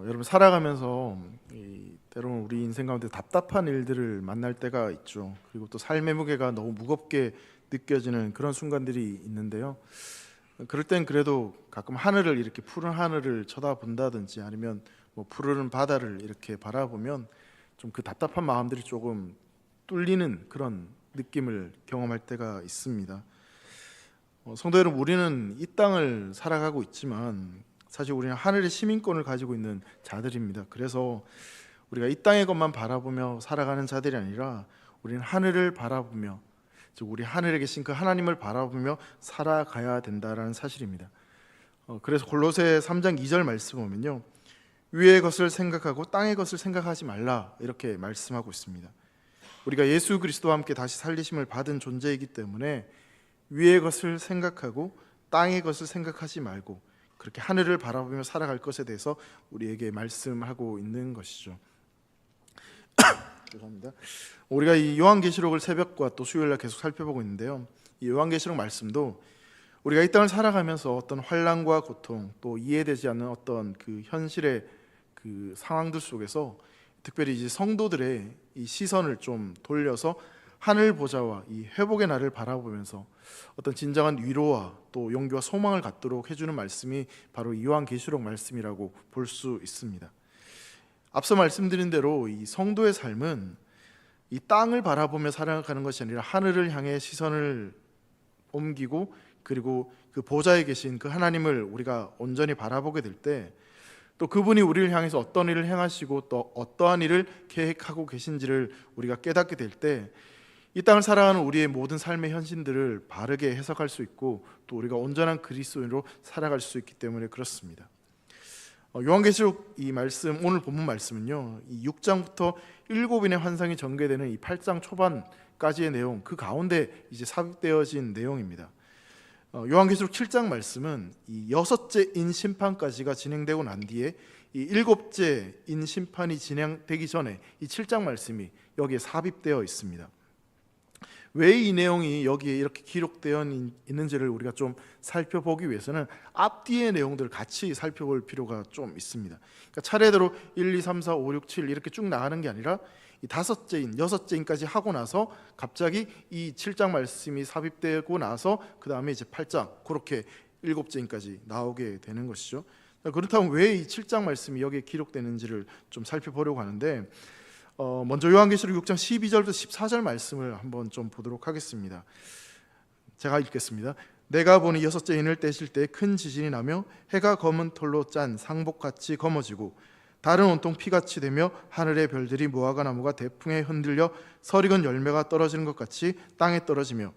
여러분 살아가면서 때로는 우리 인생 가운데 답답한 일들을 만날 때가 있죠. 그리고 또 삶의 무게가 너무 무겁게 느껴지는 그런 순간들이 있는데요. 그럴 땐 그래도 가끔 하늘을 이렇게 푸른 하늘을 쳐다본다든지 아니면 뭐 푸르른 바다를 이렇게 바라보면 좀 그 답답한 마음들이 조금 뚫리는 그런 느낌을 경험할 때가 있습니다. 성도 여러분, 우리는 이 땅을 살아가고 있지만 사실 우리는 하늘의 시민권을 가지고 있는 자들입니다. 그래서 우리가 이 땅의 것만 바라보며 살아가는 자들이 아니라 우리는 하늘을 바라보며, 즉 우리 하늘에 계신 그 하나님을 바라보며 살아가야 된다라는 사실입니다. 그래서 골로새 3장 2절 말씀 보면요, 위의 것을 생각하고 땅의 것을 생각하지 말라 이렇게 말씀하고 있습니다. 우리가 예수 그리스도와 함께 다시 살리심을 받은 존재이기 때문에 위의 것을 생각하고 땅의 것을 생각하지 말고 그렇게 하늘을 바라보며 살아갈 것에 대해서 우리에게 말씀하고 있는 것이죠. 죄송합니다. 우리가 이 요한계시록을 새벽과 또 수요일날 계속 살펴보고 있는데요, 이 요한계시록 말씀도 우리가 이 땅을 살아가면서 어떤 환난과 고통, 또 이해되지 않는 어떤 그 현실의 그 상황들 속에서 특별히 이제 성도들의 이 시선을 좀 돌려서 하늘 보좌와 이 회복의 날을 바라보면서 어떤 진정한 위로와 또 용기와 소망을 갖도록 해주는 말씀이 바로 이 요한계시록 말씀이라고 볼 수 있습니다. 앞서 말씀드린 대로 이 성도의 삶은 이 땅을 바라보며 살아가는 것이 아니라 하늘을 향해 시선을 옮기고 그리고 그 보좌에 계신 그 하나님을 우리가 온전히 바라보게 될 때, 또 그분이 우리를 향해서 어떤 일을 행하시고 또 어떠한 일을 계획하고 계신지를 우리가 깨닫게 될 때, 이 땅을 살아가는 우리의 모든 삶의 현실들을 바르게 해석할 수 있고 또 우리가 온전한 그리스도인으로 살아갈 수 있기 때문에 그렇습니다. 요한계시록 이 말씀, 오늘 본문 말씀은요, 이 6장부터 7인의 환상이 전개되는 이 8장 초반까지의 내용, 그 가운데 이제 삽입되어진 내용입니다. 요한계시록 7장 말씀은 이 6째인 심판까지가 진행되고 난 뒤에 이 7째인 심판이 진행되기 전에 이 7장 말씀이 여기에 삽입되어 있습니다. 왜 이 내용이 여기에 이렇게 기록되어 있는지를 우리가 좀 살펴보기 위해서는 앞뒤의 내용들을 같이 살펴볼 필요가 좀 있습니다. 그러니까 차례대로 1, 2, 3, 4, 5, 6, 7 이렇게 쭉 나가는 게 아니라 이 5째인, 6째인까지 하고 나서 갑자기 이 7장 말씀이 삽입되고 나서 그 다음에 이제 8장, 그렇게 7째인까지 나오게 되는 것이죠. 그렇다면 왜 이 7장 말씀이 여기에 기록되는지를 좀 살펴보려고 하는데, 먼저 요한계시록 6장 12절부터 14절 말씀을 한번 좀 보도록 하겠습니다. 제가 읽겠습니다. 내가 보니 6째 인을 떼실 때 큰 지진이 나며 해가 검은 털로 짠 상복같이 검어지고 달은 온통 피같이 되며 하늘의 별들이 무화과 나무가 대풍에 흔들려 설익은 열매가 떨어지는 것 같이 땅에 떨어지며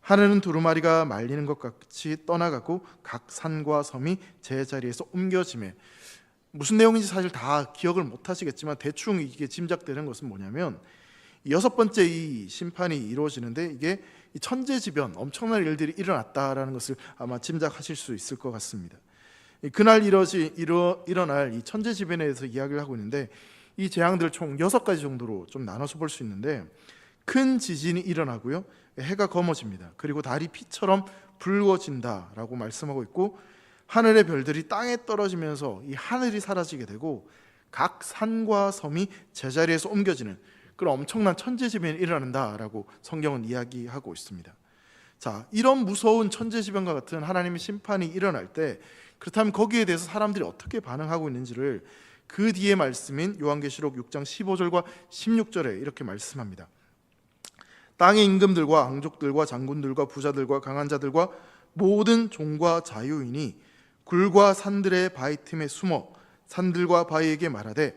하늘은 두루마리가 말리는 것 같이 떠나가고 각 산과 섬이 제자리에서 옮겨지매. 무슨 내용인지 사실 다 기억을 못 하시겠지만 대충 이게 짐작되는 것은 뭐냐면, 6번째 이 심판이 이루어지는데 이게 천재지변, 엄청난 일들이 일어났다라는 것을 아마 짐작하실 수 있을 것 같습니다. 그날 일어날 이 천재지변에 대해서 이야기를 하고 있는데, 이 재앙들 총 6가지 정도로 좀 나눠서 볼 수 있는데, 큰 지진이 일어나고요, 해가 검어집니다. 그리고 달이 피처럼 붉어진다라고 말씀하고 있고, 하늘의 별들이 땅에 떨어지면서 이 하늘이 사라지게 되고 각 산과 섬이 제자리에서 옮겨지는 그런 엄청난 천재지변이 일어난다라고 성경은 이야기하고 있습니다. 자, 이런 무서운 천재지변과 같은 하나님의 심판이 일어날 때, 그렇다면 거기에 대해서 사람들이 어떻게 반응하고 있는지를 그 뒤에 말씀인 요한계시록 6장 15절과 16절에 이렇게 말씀합니다. 땅의 임금들과 왕족들과 장군들과 부자들과 강한 자들과 모든 종과 자유인이 굴과 산들의 바위 틈에 숨어 산들과 바위에게 말하되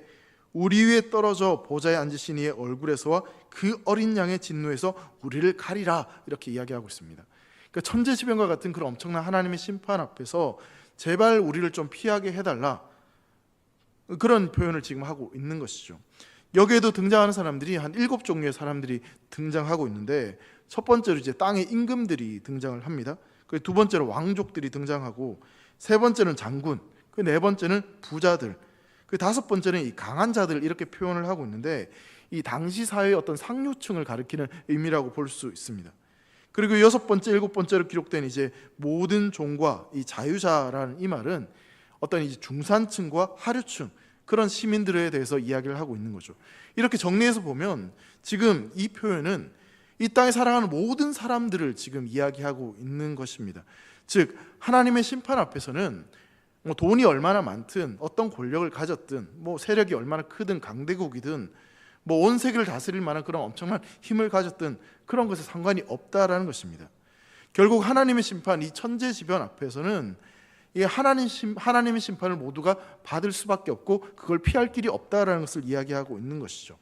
우리 위에 떨어져 보좌에 앉으신 이의 얼굴에서와 그 어린 양의 진노에서 우리를 가리라, 이렇게 이야기하고 있습니다. 그러니까 천재지변과 같은 그런 엄청난 하나님의 심판 앞에서 제발 우리를 좀 피하게 해달라, 그런 표현을 지금 하고 있는 것이죠. 여기에도 등장하는 사람들이 한 7종류의 사람들이 등장하고 있는데, 첫 번째로 이제 땅의 임금들이 등장을 합니다. 그 두 번째로 왕족들이 등장하고, 세 번째는 장군, 그 네 번째는 부자들, 그 다섯 번째는 이 강한 자들, 이렇게 표현을 하고 있는데, 이 당시 사회의 어떤 상류층을 가리키는 의미라고 볼 수 있습니다. 그리고 6번째, 7번째로 기록된 이제 모든 종과 이 자유자라는 이 말은 어떤 이제 중산층과 하류층, 그런 시민들에 대해서 이야기를 하고 있는 거죠. 이렇게 정리해서 보면 지금 이 표현은 이 땅에 살아가는 모든 사람들을 지금 이야기하고 있는 것입니다. 즉 하나님의 심판 앞에서는 뭐 돈이 얼마나 많든 어떤 권력을 가졌든 뭐 세력이 얼마나 크든 강대국이든 뭐 온 세계를 다스릴 만한 그런 엄청난 힘을 가졌든 그런 것에 상관이 없다라는 것입니다. 결국 하나님의 심판, 이 천재지변 앞에서는 이 하나님의 심판을 모두가 받을 수밖에 없고 그걸 피할 길이 없다라는 것을 이야기하고 있는 것이죠.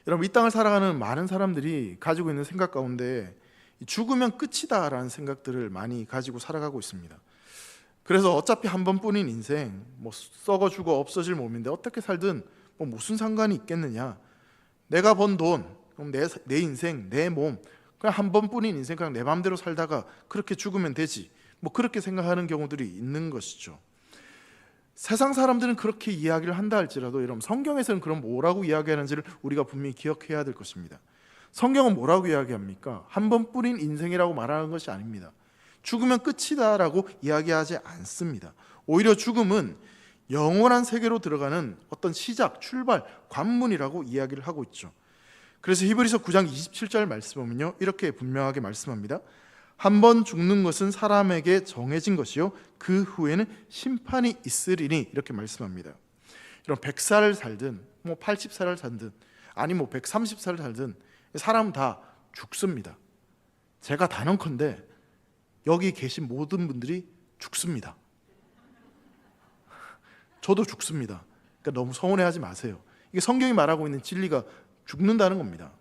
여러분, 이 땅을 살아가는 많은 사람들이 가지고 있는 생각 가운데 죽으면 끝이다라는 생각들을 많이 가지고 살아가고 있습니다. 그래서 어차피 한 번뿐인 인생, 뭐 썩어 죽어 없어질 몸인데 어떻게 살든 뭐 무슨 상관이 있겠느냐, 내가 번 돈, 그럼 내 인생, 내 몸, 그냥 한 번뿐인 인생 그냥 내 마음대로 살다가 그렇게 죽으면 되지, 뭐 그렇게 생각하는 경우들이 있는 것이죠. 세상 사람들은 그렇게 이야기를 한다 할지라도 여러분, 성경에서는 그럼 뭐라고 이야기하는지를 우리가 분명히 기억해야 될 것입니다. 성경은 뭐라고 이야기합니까? 한 번뿐인 인생이라고 말하는 것이 아닙니다. 죽으면 끝이다라고 이야기하지 않습니다. 오히려 죽음은 영원한 세계로 들어가는 어떤 시작, 출발, 관문이라고 이야기를 하고 있죠. 그래서 히브리서 9장 27절 말씀 보면요, 이렇게 분명하게 말씀합니다. 한 번 죽는 것은 사람에게 정해진 것이요 그 후에는 심판이 있으리니, 이렇게 말씀합니다. 이런 100살을 살든 뭐 80살을 살든 아니 뭐 130살을 살든 사람은 다 죽습니다. 제가 단언컨대 여기 계신 모든 분들이 죽습니다. 저도 죽습니다. 그러니까 너무 서운해하지 마세요. 이게 성경이 말하고 있는 진리가 죽는다는 겁니다.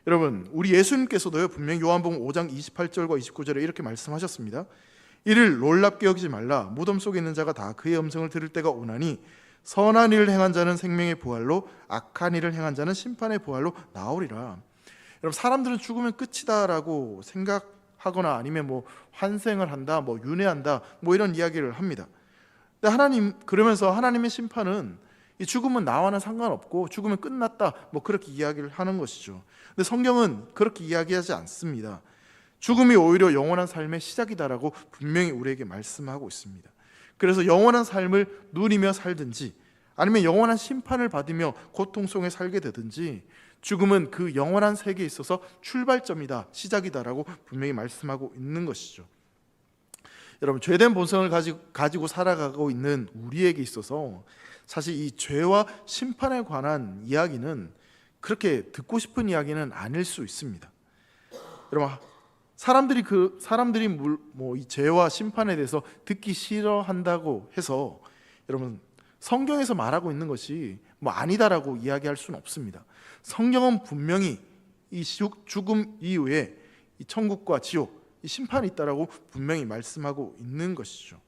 여러분, 우리 예수님께서도요 분명히 요한복음 5장 28절과 29절에 이렇게 말씀하셨습니다. 이를 놀랍게 여기지 말라. 무덤 속에 있는 자가 다 그의 음성을 들을 때가 오나니 선한 일을 행한 자는 생명의 부활로, 악한 일을 행한 자는 심판의 부활로 나오리라. 여러분, 사람들은 죽으면 끝이다라고 생각하거나 아니면 뭐 환생을 한다, 뭐 윤회한다, 뭐 이런 이야기를 합니다. 근데 그러면서 하나님의 심판은 이 죽음은 나와는 상관없고 죽으면 끝났다, 뭐 그렇게 이야기를 하는 것이죠. 근데 성경은 그렇게 이야기하지 않습니다. 죽음이 오히려 영원한 삶의 시작이다라고 분명히 우리에게 말씀하고 있습니다. 그래서 영원한 삶을 누리며 살든지 아니면 영원한 심판을 받으며 고통 속에 살게 되든지 죽음은 그 영원한 세계에 있어서 출발점이다, 시작이다라고 분명히 말씀하고 있는 것이죠. 여러분, 죄된 본성을 가지고 살아가고 있는 우리에게 있어서 사실 이 죄와 심판에 관한 이야기는 그렇게 듣고 싶은 이야기는 아닐 수 있습니다. 여러분, 사람들이 이 죄와 심판에 대해서 듣기 싫어한다고 해서 여러분, 성경에서 말하고 있는 것이 뭐 아니다라고 이야기할 수는 없습니다. 성경은 분명히 이 죽음 이후에 이 천국과 지옥, 이 심판이 있다라고 분명히 말씀하고 있는 것이죠.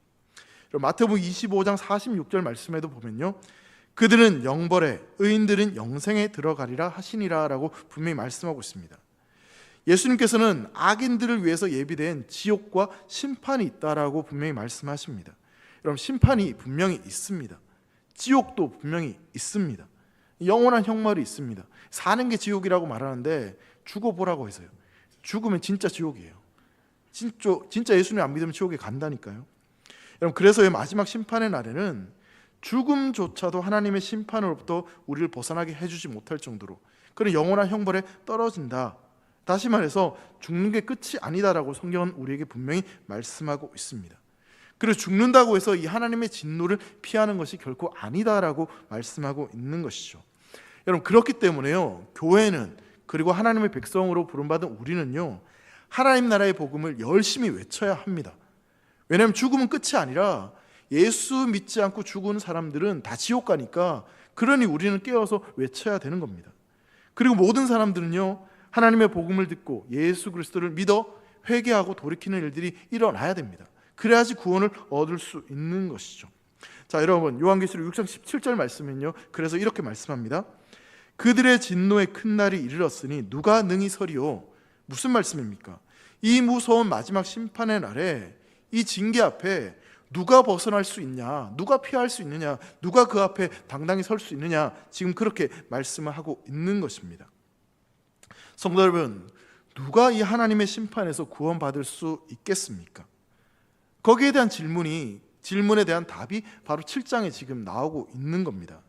마태복음 25장 46절 말씀에도 보면요, 그들은 영벌에, 의인들은 영생에 들어가리라 하시니라라고 분명히 말씀하고 있습니다. 예수님께서는 악인들을 위해서 예비된 지옥과 심판이 있다라고 분명히 말씀하십니다. 여러분, 심판이 분명히 있습니다. 지옥도 분명히 있습니다. 영원한 형벌이 있습니다. 사는 게 지옥이라고 말하는데 죽어보라고 해서요. 죽으면 진짜 지옥이에요. 진짜 예수님 안 믿으면 지옥에 간다니까요. 여러분, 그래서 마지막 심판의 날에는 죽음조차도 하나님의 심판으로부터 우리를 벗어나게 해주지 못할 정도로 그런 영원한 형벌에 떨어진다. 다시 말해서 죽는 게 끝이 아니다라고 성경은 우리에게 분명히 말씀하고 있습니다. 그래서 죽는다고 해서 이 하나님의 진노를 피하는 것이 결코 아니다라고 말씀하고 있는 것이죠. 여러분, 그렇기 때문에요, 교회는, 그리고 하나님의 백성으로 부름받은 우리는요, 하나님 나라의 복음을 열심히 외쳐야 합니다. 왜냐하면 죽음은 끝이 아니라 예수 믿지 않고 죽은 사람들은 다 지옥 가니까, 그러니 우리는 깨어서 외쳐야 되는 겁니다. 그리고 모든 사람들은요, 하나님의 복음을 듣고 예수 그리스도를 믿어 회개하고 돌이키는 일들이 일어나야 됩니다. 그래야지 구원을 얻을 수 있는 것이죠. 자, 여러분, 요한계시록 6장 17절 말씀은요, 그래서 이렇게 말씀합니다. 그들의 진노의 큰 날이 이르렀으니 누가 능히 서리요. 무슨 말씀입니까? 이 무서운 마지막 심판의 날에 이 징계 앞에 누가 벗어날 수 있냐, 누가 피할 수 있느냐, 누가 그 앞에 당당히 설 수 있느냐, 지금 그렇게 말씀을 하고 있는 것입니다. 성도 여러분, 누가 이 하나님의 심판에서 구원받을 수 있겠습니까? 거기에 대한 질문이 질문에 대한 답이 바로 7장에 지금 나오고 있는 겁니다.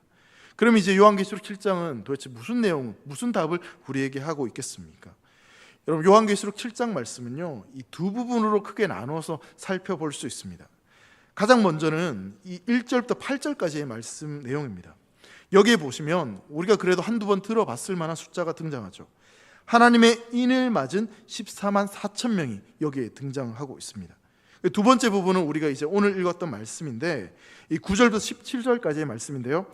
그럼 이제 요한계시록 7장은 도대체 무슨 내용, 무슨 답을 우리에게 하고 있겠습니까? 여러분, 요한계시록 7장 말씀은요, 이 두 부분으로 크게 나누어서 살펴볼 수 있습니다. 가장 먼저는 이 1절부터 8절까지의 말씀 내용입니다. 여기에 보시면 우리가 그래도 한두 번 들어봤을 만한 숫자가 등장하죠. 하나님의 인을 맞은 14만 4천 명이 여기에 등장하고 있습니다. 두 번째 부분은 우리가 이제 오늘 읽었던 말씀인데, 이 9절부터 17절까지의 말씀인데요,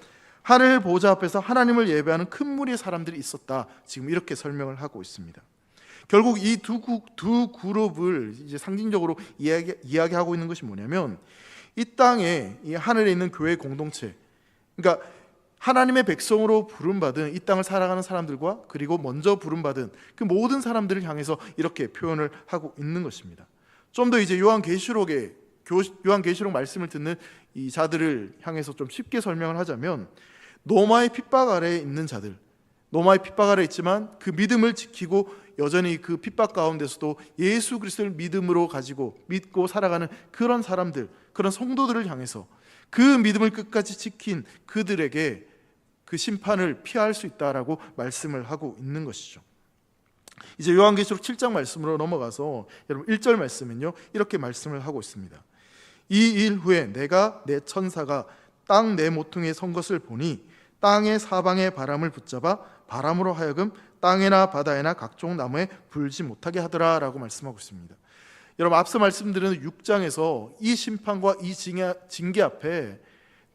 하늘 보좌 앞에서 하나님을 예배하는 큰 무리의 사람들이 있었다, 지금 이렇게 설명을 하고 있습니다. 결국 이 두 그룹을 이제 상징적으로 이야기하고 있는 것이 뭐냐면, 이 땅에, 이 하늘에 있는 교회 공동체, 그러니까 하나님의 백성으로 부름받은 이 땅을 살아가는 사람들과 그리고 먼저 부름받은 그 모든 사람들을 향해서 이렇게 표현을 하고 있는 것입니다. 좀 더 이제 요한계시록 말씀을 듣는 이 자들을 향해서 좀 쉽게 설명을 하자면, 노마의 핍박 아래에 있는 자들, 노마의 핍박 아래에 있지만 그 믿음을 지키고 여전히 그 핍박 가운데서도 예수 그리스도를 믿음으로 가지고 믿고 살아가는 그런 사람들, 그런 성도들을 향해서 그 믿음을 끝까지 지킨 그들에게 그 심판을 피할 수 있다라고 말씀을 하고 있는 것이죠. 이제 요한계시록 7장 말씀으로 넘어가서 여러분 1절 말씀은요, 이렇게 말씀을 하고 있습니다. 이 일 후에 내가 내 천사가 땅 내 모퉁이에 선 것을 보니 땅의 사방의 바람을 붙잡아 바람으로 하여금 땅에나 바다에나 각종 나무에 불지 못하게 하더라 라고 말씀하고 있습니다. 여러분, 앞서 말씀드린 6장에서 이 심판과 이 징계 앞에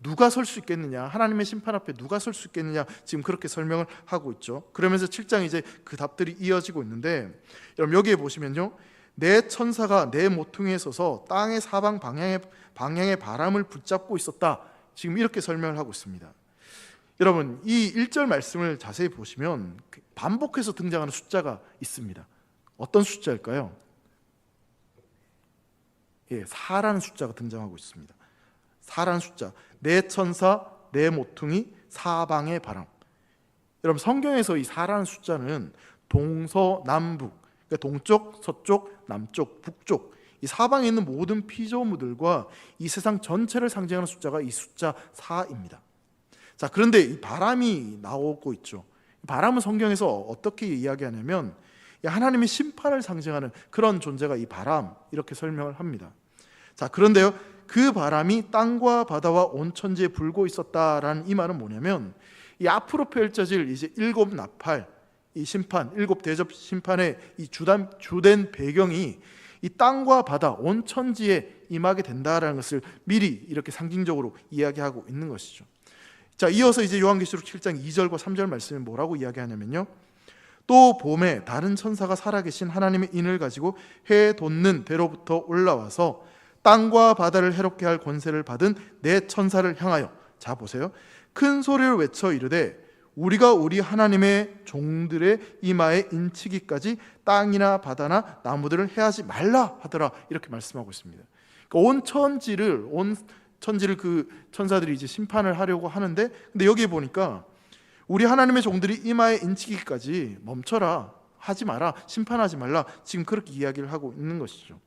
누가 설 수 있겠느냐, 하나님의 심판 앞에 누가 설 수 있겠느냐, 지금 그렇게 설명을 하고 있죠. 그러면서 7장 이제 그 답들이 이어지고 있는데, 여러분 여기에 보시면요, 내 천사가 내 모퉁이에 서서 땅의 사방 방향의 바람을 붙잡고 있었다, 지금 이렇게 설명을 하고 있습니다. 여러분, 이 1절 말씀을 자세히 보시면 반복해서 등장하는 숫자가 있습니다. 어떤 숫자일까요? 4라는 숫자가 등장하고 있습니다. 4라는 숫자, 내 천사, 내 모퉁이, 사방의 바람. 여러분, 성경에서 이 4라는 숫자는 동서남북, 그러니까 동쪽, 서쪽, 남쪽, 북쪽, 이 사방에 있는 모든 피조물들과 이 세상 전체를 상징하는 숫자가 이 숫자 4입니다. 자, 그런데 이 바람이 나오고 있죠. 바람은 성경에서 어떻게 이야기하냐면, 하나님의 심판을 상징하는 그런 존재가 이 바람, 이렇게 설명을 합니다. 자, 그런데요, 그 바람이 땅과 바다와 온 천지에 불고 있었다라는 이 말은 뭐냐면, 이 앞으로 펼쳐질 이제 7 나팔, 이 심판, 7 대접 심판의 이 주된 배경이 이 땅과 바다, 온 천지에 임하게 된다라는 것을 미리 이렇게 상징적으로 이야기하고 있는 것이죠. 자, 이어서 이제 요한계시록 7장 2절과 3절 말씀에 뭐라고 이야기하냐면요, 또 봄에 다른 천사가 살아계신 하나님의 인을 가지고 해 돋는 대로부터 올라와서 땅과 바다를 해롭게 할 권세를 받은 내 천사를 향하여, 자 보세요, 큰 소리를 외쳐 이르되 우리가 우리 하나님의 종들의 이마에 인치기까지 땅이나 바다나 나무들을 해하지 말라 하더라, 이렇게 말씀하고 있습니다. 그러니까 온 천지를 그 천사들이 이제 심판을 하려고 하는데, 근데 여기에 보니까 우리 하나님의 종들이 이마에 인치기까지 멈춰라, 하지 마라, 심판하지 말라, 지금 그렇게 이야기를 하고 있는 것이죠.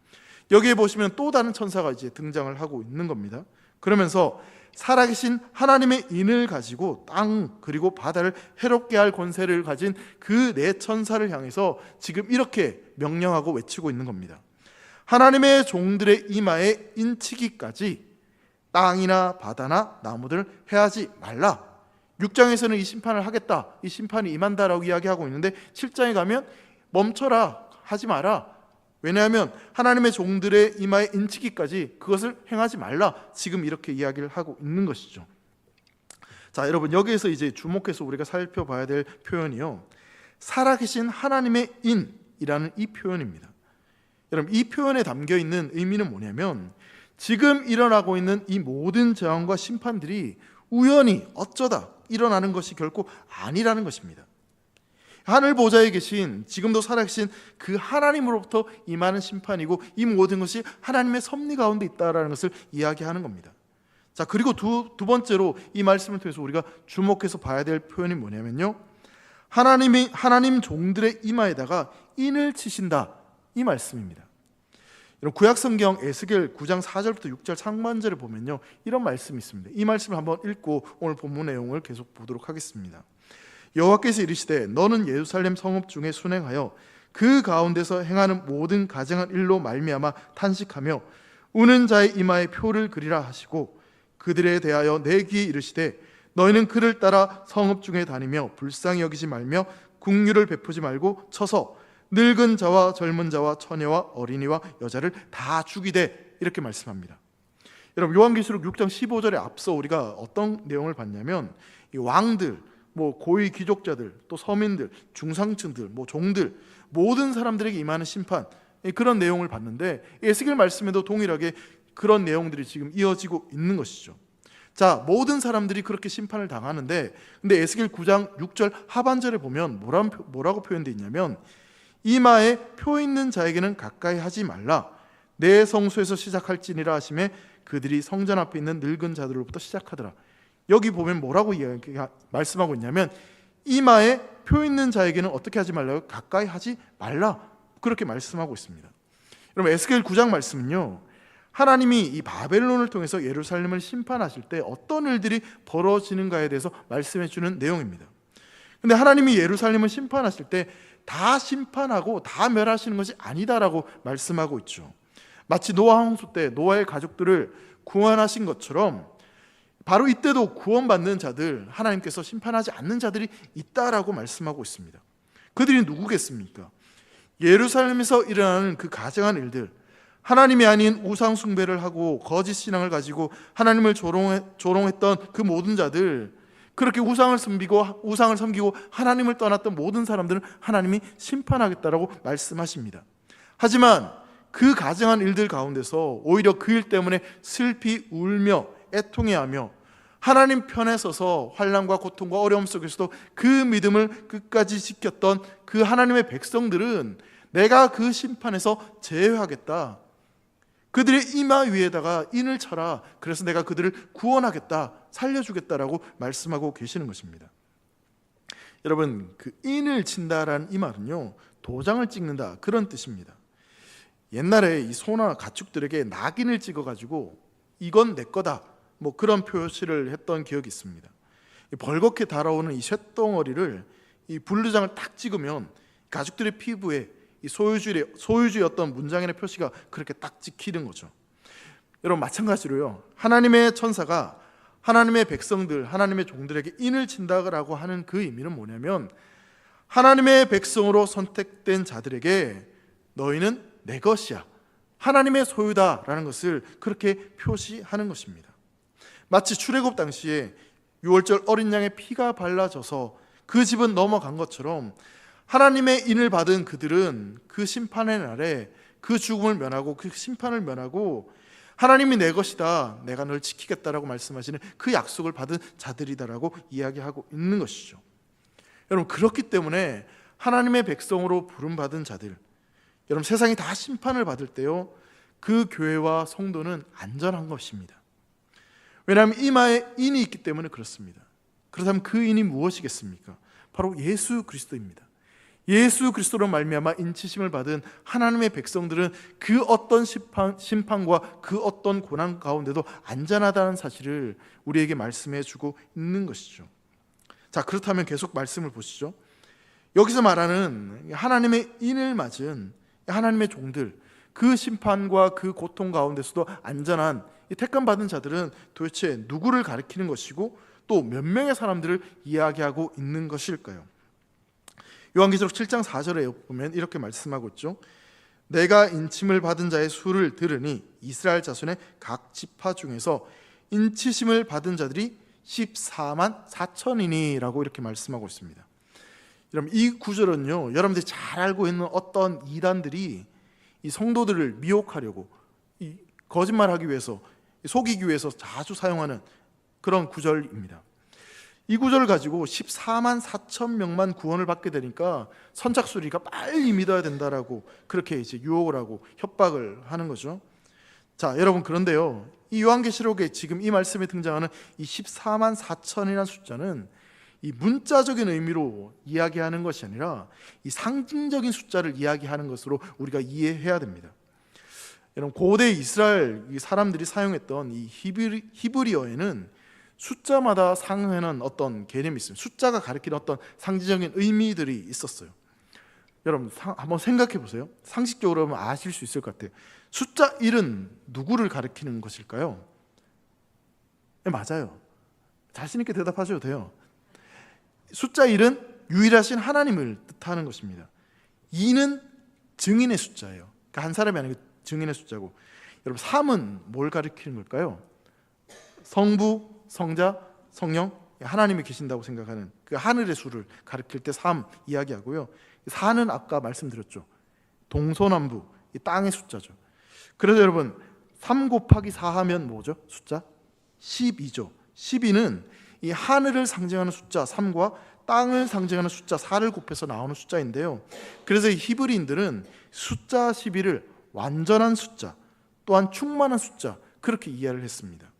여기에 보시면 또 다른 천사가 이제 등장을 하고 있는 겁니다. 그러면서 살아계신 하나님의 인을 가지고 땅 그리고 바다를 해롭게 할 권세를 가진 그 네 천사를 향해서 지금 이렇게 명령하고 외치고 있는 겁니다. 하나님의 종들의 이마에 인치기까지 땅이나 바다나 나무들을 해하지 말라. 6장에서는 이 심판을 하겠다, 이 심판이 임한다라고 이야기하고 있는데 7장에 가면 멈춰라, 하지 마라. 왜냐하면 하나님의 종들의 이마에 인치기까지 그것을 행하지 말라, 지금 이렇게 이야기를 하고 있는 것이죠. 자, 여러분, 여기에서 이제 주목해서 우리가 살펴봐야 될 표현이요, 살아계신 하나님의 인이라는 이 표현입니다. 여러분, 이 표현에 담겨 있는 의미는 뭐냐면, 지금 일어나고 있는 이 모든 재앙과 심판들이 우연히 어쩌다 일어나는 것이 결코 아니라는 것입니다. 하늘 보좌에 계신, 지금도 살아계신 그 하나님으로부터 임하는 심판이고, 이 모든 것이 하나님의 섭리 가운데 있다라는 것을 이야기하는 겁니다. 자, 그리고 두 번째로 이 말씀을 통해서 우리가 주목해서 봐야 될 표현이 뭐냐면요, 하나님 종들의 이마에다가 인을 치신다, 이 말씀입니다. 이런 구약성경 에스겔 9장 4절부터 6절 상반절을 보면요, 이런 말씀이 있습니다. 이 말씀을 한번 읽고 오늘 본문 내용을 계속 보도록 하겠습니다. 여호와께서 이르시되 너는 예루살렘 성읍 중에 순행하여 그 가운데서 행하는 모든 가증한 일로 말미암아 탄식하며 우는 자의 이마에 표를 그리라 하시고 그들에 대하여 내 귀에 이르시되 너희는 그를 따라 성읍 중에 다니며 불쌍히 여기지 말며 긍휼을 베푸지 말고 쳐서 늙은 자와 젊은 자와 처녀와 어린이와 여자를 다 죽이되, 이렇게 말씀합니다. 여러분, 요한계시록 6장 15절에 앞서 우리가 어떤 내용을 봤냐면 이 왕들, 고위 귀족자들, 또 서민들, 중상층들, 종들, 모든 사람들에게 임하는 심판, 그런 내용을 봤는데 에스겔 말씀에도 동일하게 그런 내용들이 지금 이어지고 있는 것이죠. 자, 모든 사람들이 그렇게 심판을 당하는데, 근데 에스겔 9장 6절 하반절에 보면 뭐라고 표현되어 있냐면 이마에 표 있는 자에게는 가까이 하지 말라. 내 성소에서 시작할지니라 하시매 그들이 성전 앞에 있는 늙은 자들로부터 시작하더라. 여기 보면 뭐라고 말씀하고 있냐면 이마에 표 있는 자에게는 어떻게 하지 말라요? 가까이 하지 말라. 그렇게 말씀하고 있습니다. 여러분, 에스겔 9장 말씀은요, 하나님이 이 바벨론을 통해서 예루살렘을 심판하실 때 어떤 일들이 벌어지는가에 대해서 말씀해 주는 내용입니다. 근데 하나님이 예루살렘을 심판하실 때 다 심판하고 다 멸하시는 것이 아니다라고 말씀하고 있죠. 마치 노아 홍수 때 노아의 가족들을 구원하신 것처럼 바로 이때도 구원받는 자들, 하나님께서 심판하지 않는 자들이 있다라고 말씀하고 있습니다. 그들이 누구겠습니까? 예루살렘에서 일어나는 그 가증한 일들, 하나님이 아닌 우상 숭배를 하고 거짓 신앙을 가지고 하나님을 조롱했던 그 모든 자들, 그렇게 우상을 섬기고 하나님을 떠났던 모든 사람들은 하나님이 심판하겠다라고 말씀하십니다. 하지만 그 가증한 일들 가운데서 오히려 그 일 때문에 슬피 울며 애통해하며 하나님 편에 서서 환난과 고통과 어려움 속에서도 그 믿음을 끝까지 지켰던 그 하나님의 백성들은 내가 그 심판에서 제외하겠다, 그들의 이마 위에다가 인을 쳐라, 그래서 내가 그들을 구원하겠다, 살려주겠다라고 말씀하고 계시는 것입니다. 여러분, 그 인을 친다라는 이 말은요, 도장을 찍는다, 그런 뜻입니다. 옛날에 이 소나 가축들에게 낙인을 찍어가지고 이건 내 거다, 그런 표시를 했던 기억이 있습니다. 벌겋게 달아오는 이 쇳덩어리를 이 분류장을 딱 찍으면 가축들의 피부에 이 소유주의 어떤 문장이나 표시가 그렇게 딱 찍히는 거죠. 여러분, 마찬가지로요, 하나님의 천사가 하나님의 백성들, 하나님의 종들에게 인을 친다라고 하는 그 의미는 뭐냐면 하나님의 백성으로 선택된 자들에게 너희는 내 것이야, 하나님의 소유다라는 것을 그렇게 표시하는 것입니다. 마치 출애굽 당시에 유월절 어린 양의 피가 발라져서 그 집은 넘어간 것처럼 하나님의 인을 받은 그들은 그 심판의 날에 그 죽음을 면하고 그 심판을 면하고 하나님이 내 것이다, 내가 널 지키겠다라고 말씀하시는 그 약속을 받은 자들이다라고 이야기하고 있는 것이죠. 여러분, 그렇기 때문에 하나님의 백성으로 부름받은 자들, 여러분, 세상이 다 심판을 받을 때요, 그 교회와 성도는 안전한 것입니다. 왜냐하면 이마에 인이 있기 때문에 그렇습니다. 그렇다면 그 인이 무엇이겠습니까? 바로 예수 그리스도입니다. 예수 그리스도로 말미암아 인치심을 받은 하나님의 백성들은 그 어떤 심판과 그 어떤 고난 가운데도 안전하다는 사실을 우리에게 말씀해 주고 있는 것이죠. 자, 그렇다면 계속 말씀을 보시죠. 여기서 말하는 하나님의 인을 맞은 하나님의 종들, 그 심판과 그 고통 가운데서도 안전한 이 택감받은 자들은 도대체 누구를 가리키는 것이고 또 몇 명의 사람들을 이야기하고 있는 것일까요? 요한계시록 7장 4절에 보면 이렇게 말씀하고 있죠. 내가 인침을 받은 자의 수를 들으니 이스라엘 자손의 각 지파 중에서 인치심을 받은 자들이 14만 4천이니라고 이렇게 말씀하고 있습니다. 여러분, 이 구절은요, 여러분들이 잘 알고 있는 어떤 이단들이 이 성도들을 미혹하려고, 이 거짓말하기 위해서, 속이기 위해서 자주 사용하는 그런 구절입니다. 이 구절을 가지고 14만 4천 명만 구원을 받게 되니까 선착순위가 빨리 믿어야 된다라고 그렇게 이제 유혹을 하고 협박을 하는 거죠. 자, 여러분, 그런데요, 이 요한계시록에 지금 이 말씀에 등장하는 이 14만 4천이라는 숫자는 이 문자적인 의미로 이야기하는 것이 아니라 이 상징적인 숫자를 이야기하는 것으로 우리가 이해해야 됩니다. 여러분, 고대 이스라엘 이 사람들이 사용했던 이 히브리어에는 숫자마다 상응하는 어떤 개념이 있습니다. 숫자가 가리키는 어떤 상징적인 의미들이 있었어요. 여러분 한번 생각해 보세요. 상식적으로 하면 아실 수 있을 것 같아요. 숫자 1은 누구를 가리키는 것일까요? 네, 맞아요. 자신 있게 대답하셔도 돼요. 숫자 1은 유일하신 하나님을 뜻하는 것입니다. 2는 증인의 숫자예요. 그러니까 한 사람이 아니고 증인의 숫자고, 여러분 3은 뭘 가리키는 걸까요? 성부, 성자, 성령, 하나님이 계신다고 생각하는 그 하늘의 수를 가리킬 때 3 이야기하고요. 4는 아까 말씀드렸죠. 동서남북, 이 땅의 숫자죠. 그래서 여러분 3 곱하기 4 하면 뭐죠? 숫자 12죠. 12는 이 하늘을 상징하는 숫자 3과 땅을 상징하는 숫자 4를 곱해서 나오는 숫자인데요. 그래서 이 히브리인들은 숫자 12를 완전한 숫자, 또한 충만한 숫자, 그렇게 이해를 했습니다.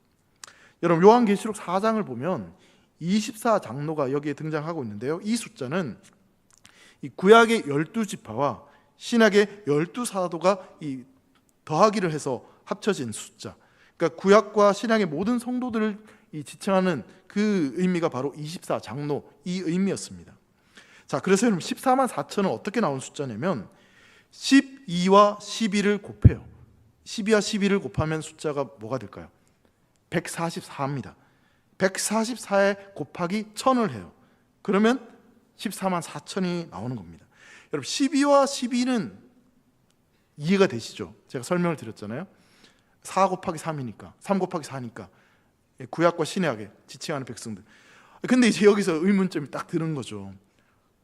여러분 요한계시록 4장을 보면 24장로가 여기에 등장하고 있는데요. 이 숫자는 이 구약의 12지파와 신약의 12사도가 이 더하기를 해서 합쳐진 숫자, 그러니까 구약과 신약의 모든 성도들을 이 지칭하는 그 의미가 바로 24장로, 이 의미였습니다. 자, 그래서 여러분 14만 4천은 어떻게 나온 숫자냐면 12와 12를 곱해요. 12와 12를 곱하면 숫자가 뭐가 될까요? 144입니다. 144에 곱하기 1000을 해요. 그러면 14만 4천이 나오는 겁니다. 여러분 12와 12는 이해가 되시죠? 제가 설명을 드렸잖아요. 4 곱하기 3이니까, 3 곱하기 4니까 구약과 신약에 지칭하는 백성들. 근데 이제 여기서 의문점이 딱 드는 거죠.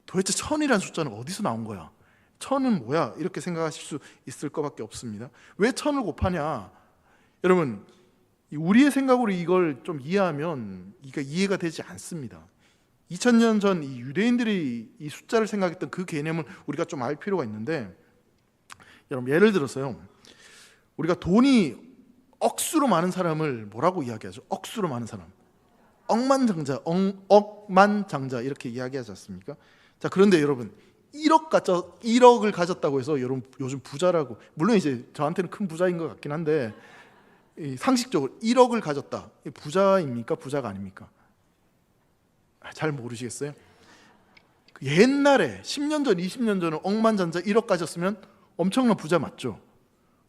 도대체 1000이라는 숫자는 어디서 나온 거야? 1000은 뭐야? 이렇게 생각하실 수 있을 것밖에 없습니다. 왜 1000을 곱하냐? 여러분 우리의 생각으로 이걸 좀 이해하면 이게 이해가 되지 않습니다. 2000년 전 이 유대인들이 이 숫자를 생각했던 그 개념을 우리가 좀 알 필요가 있는데, 여러분 예를 들어서요, 우리가 돈이 억수로 많은 사람을 뭐라고 이야기하죠? 억수로 많은 사람, 억만장자, 억만장자 이렇게 이야기하지 않습니까? 자, 그런데 여러분 1억을 가졌다고 해서 여러분 요즘 부자라고, 물론 이제 저한테는 큰 부자인 것 같긴 한데 상식적으로 1억을 가졌다, 부자입니까? 부자가 아닙니까? 잘 모르시겠어요? 옛날에 10년 전, 20년 전은 억만장자 1억 가졌으면 엄청난 부자 맞죠?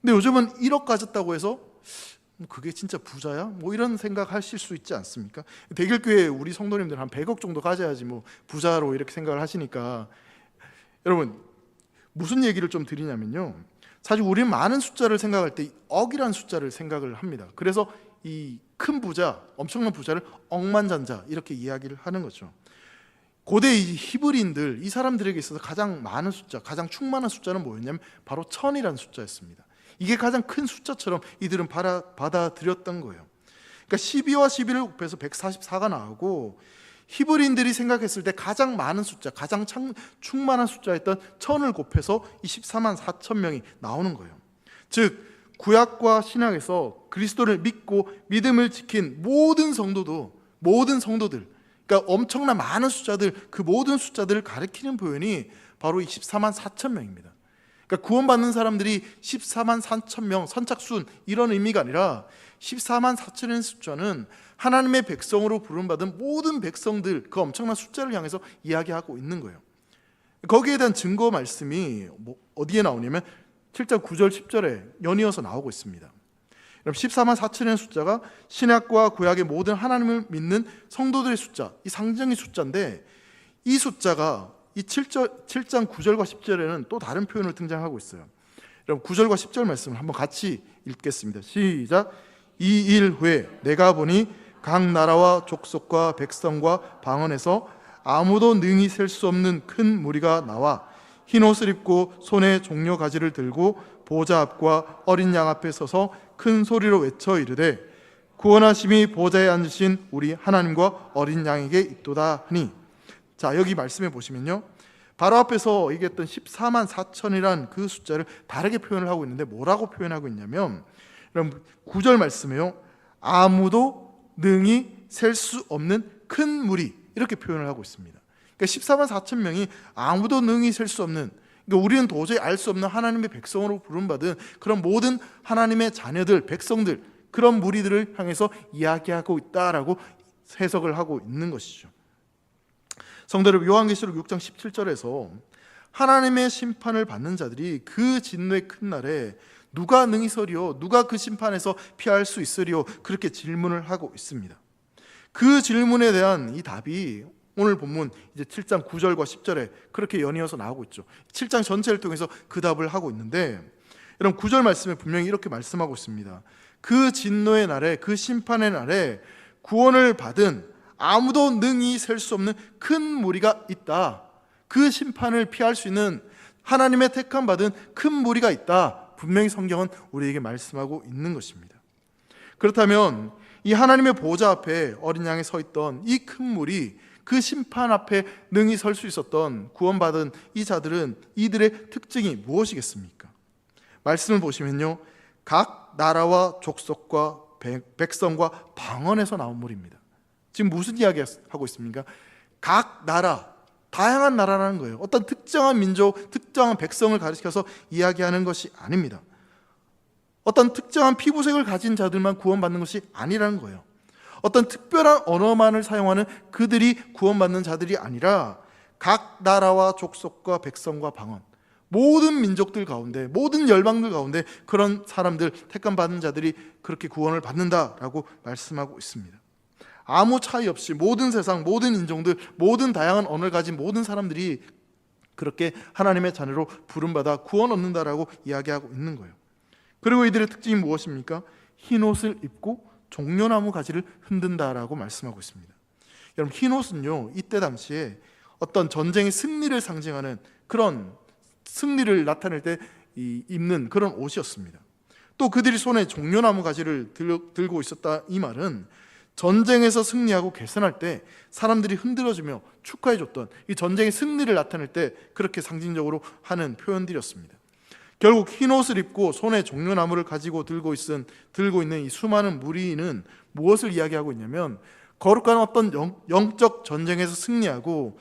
근데 요즘은 1억 가졌다고 해서 그게 진짜 부자야? 뭐 이런 생각하실 수 있지 않습니까? 대길교회 우리 성도님들 한 100억 정도 가져야지 뭐 부자로 이렇게 생각을 하시니까, 여러분 무슨 얘기를 좀 드리냐면요, 사실 우리는 많은 숫자를 생각할 때 억이라는 숫자를 생각을 합니다. 그래서 이 큰 부자, 엄청난 부자를 억만장자 이렇게 이야기를 하는 거죠. 고대 이 히브리인들, 이 사람들에게 있어서 가장 많은 숫자, 가장 충만한 숫자는 뭐였냐면 바로 1000이라는 숫자였습니다. 이게 가장 큰 숫자처럼 이들은 받아들였던 거예요. 그러니까 12와 11을 곱해서 144가 나오고, 히브리인들이 생각했을 때 가장 많은 숫자, 가장 충만한 숫자였던 1000을 곱해서 이 14만 4천 명이 나오는 거예요. 즉 구약과 신약에서 그리스도를 믿고 믿음을 지킨 모든 성도들, 그러니까 엄청난 많은 숫자들, 그 모든 숫자들을 가리키는 표현이 바로 이 14만 4천 명입니다. 그러니까 구원받는 사람들이 14만 4천 명, 선착순 이런 의미가 아니라 14만 4천의 숫자는 하나님의 백성으로 부름받은 모든 백성들, 그 엄청난 숫자를 향해서 이야기하고 있는 거예요. 거기에 대한 증거 말씀이 어디에 나오냐면 7장 9절 10절에 연이어서 나오고 있습니다. 14만 4천의 숫자가 신약과 구약의 모든 하나님을 믿는 성도들의 숫자, 이 상징의 숫자인데, 이 숫자가 이 7장 9절과 10절에는 또 다른 표현을 등장하고 있어요. 여러분 9절과 10절 말씀을 한번 같이 읽겠습니다. 시작. 이 일 후에 내가 보니 각 나라와 족속과 백성과 방언에서 아무도 능히 셀 수 없는 큰 무리가 나와 흰옷을 입고 손에 종려 가지를 들고 보좌 앞과 어린 양 앞에 서서 큰 소리로 외쳐 이르되 구원하심이 보좌에 앉으신 우리 하나님과 어린 양에게 있도다 하니. 자, 여기 말씀해 보시면요, 바로 앞에서 얘기했던 14만 4천이란 그 숫자를 다르게 표현을 하고 있는데, 뭐라고 표현하고 있냐면, 여러분 9절 말씀에요, 아무도 능히 셀 수 없는 큰 무리, 이렇게 표현을 하고 있습니다. 그러니까 14만 4천 명이 아무도 능히 셀 수 없는, 그러니까 우리는 도저히 알 수 없는 하나님의 백성으로 부름받은 그런 모든 하나님의 자녀들, 백성들, 그런 무리들을 향해서 이야기하고 있다라고 해석을 하고 있는 것이죠. 성도 여러분, 요한계시록 6장 17절에서 하나님의 심판을 받는 자들이 그 진노의 큰 날에 누가 능히 서리요? 누가 그 심판에서 피할 수 있으리요? 그렇게 질문을 하고 있습니다. 그 질문에 대한 이 답이 오늘 본문 이제 7장 9절과 10절에 그렇게 연이어서 나오고 있죠. 7장 전체를 통해서 그 답을 하고 있는데, 여러분 9절 말씀에 분명히 이렇게 말씀하고 있습니다. 그 진노의 날에, 그 심판의 날에 구원을 받은 아무도 능히 셀 수 없는 큰 무리가 있다. 그 심판을 피할 수 있는 하나님의 택함 받은 큰 무리가 있다. 분명히 성경은 우리에게 말씀하고 있는 것입니다. 그렇다면 이 하나님의 보좌 앞에 어린 양에 서 있던 이 큰 무리, 그 심판 앞에 능히 설 수 있었던 구원받은 이 자들은 이들의 특징이 무엇이겠습니까? 말씀을 보시면요, 각 나라와 족속과 백성과 방언에서 나온 무리입니다. 지금 무슨 이야기 하고 있습니까? 각 나라, 다양한 나라라는 거예요. 어떤 특정한 민족, 특정한 백성을 가리켜서 이야기하는 것이 아닙니다. 어떤 특정한 피부색을 가진 자들만 구원받는 것이 아니라는 거예요. 어떤 특별한 언어만을 사용하는 그들이 구원받는 자들이 아니라 각 나라와 족속과 백성과 방언, 모든 민족들 가운데, 모든 열방들 가운데 그런 사람들, 택함받은 자들이 그렇게 구원을 받는다라고 말씀하고 있습니다. 아무 차이 없이 모든 세상, 모든 인종들, 모든 다양한 언어를 가진 모든 사람들이 그렇게 하나님의 자녀로 부름받아 구원 얻는다라고 이야기하고 있는 거예요. 그리고 이들의 특징이 무엇입니까? 흰 옷을 입고 종려나무 가지를 흔든다라고 말씀하고 있습니다. 여러분, 흰 옷은요, 이때 당시에 어떤 전쟁의 승리를 상징하는 그런 승리를 나타낼 때 입는 그런 옷이었습니다. 또 그들이 손에 종려나무 가지를 들고 있었다, 이 말은 전쟁에서 승리하고 개선할 때 사람들이 흔들어주며 축하해줬던 이 전쟁의 승리를 나타낼 때 그렇게 상징적으로 하는 표현들이었습니다. 결국 흰 옷을 입고 손에 종려나무를 가지고 들고 있는 이 수많은 무리는 무엇을 이야기하고 있냐면, 거룩한 어떤 영적 전쟁에서 승리하고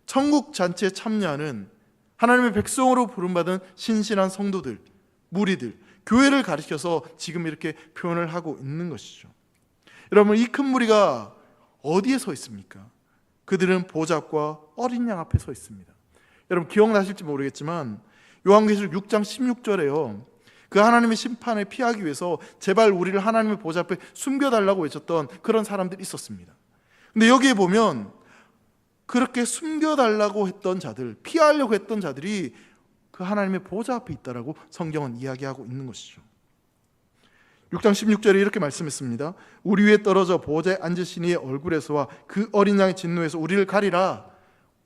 천국 잔치에 참여하는 하나님의 백성으로 부름받은 신실한 성도들, 무리들, 교회를 가리켜서 지금 이렇게 표현을 하고 있는 것이죠. 여러분, 이 큰 무리가 어디에 서 있습니까? 그들은 보좌 앞과 어린 양 앞에 서 있습니다. 여러분, 기억나실지 모르겠지만 요한계시록 6장 16절에요, 그 하나님의 심판을 피하기 위해서 제발 우리를 하나님의 보좌 앞에 숨겨달라고 외쳤던 그런 사람들이 있었습니다. 근데 여기에 보면 그렇게 숨겨달라고 했던 자들, 피하려고 했던 자들이 그 하나님의 보좌 앞에 있다라고 성경은 이야기하고 있는 것이죠. 6장 16절에 이렇게 말씀했습니다. 우리 위에 떨어져 보좌에 앉으신 이의 얼굴에서와 그 어린 양의 진노에서 우리를 가리라.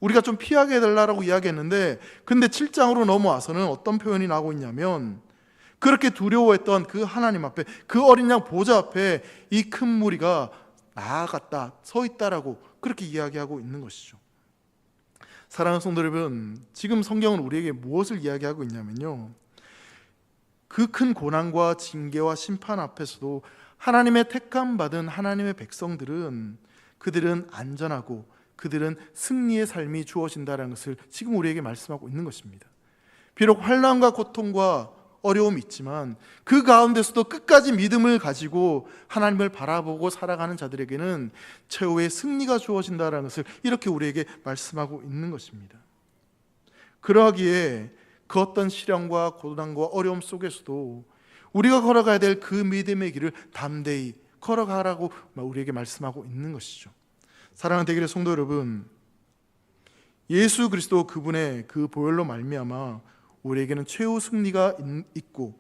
우리가 좀 피하게 해달라고 이야기했는데, 근데 7장으로 넘어와서는 어떤 표현이 나오고 있냐면, 그렇게 두려워했던 그 하나님 앞에, 그 어린 양 보좌 앞에 이 큰 무리가 나아갔다, 서 있다라고 그렇게 이야기하고 있는 것이죠. 사랑하는 성도 여러분, 지금 성경은 우리에게 무엇을 이야기하고 있냐면요, 그 큰 고난과 징계와 심판 앞에서도 하나님의 택함 받은 하나님의 백성들은, 그들은 안전하고 그들은 승리의 삶이 주어진다는 것을 지금 우리에게 말씀하고 있는 것입니다. 비록 환난과 고통과 어려움이 있지만 그 가운데서도 끝까지 믿음을 가지고 하나님을 바라보고 살아가는 자들에게는 최후의 승리가 주어진다는 것을 이렇게 우리에게 말씀하고 있는 것입니다. 그러하기에 그 어떤 시련과 고난과 어려움 속에서도 우리가 걸어가야 될 그 믿음의 길을 담대히 걸어가라고 우리에게 말씀하고 있는 것이죠. 사랑하는 대길의 성도 여러분, 예수 그리스도 그분의 그 보혈로 말미암아 우리에게는 최후 승리가 있고,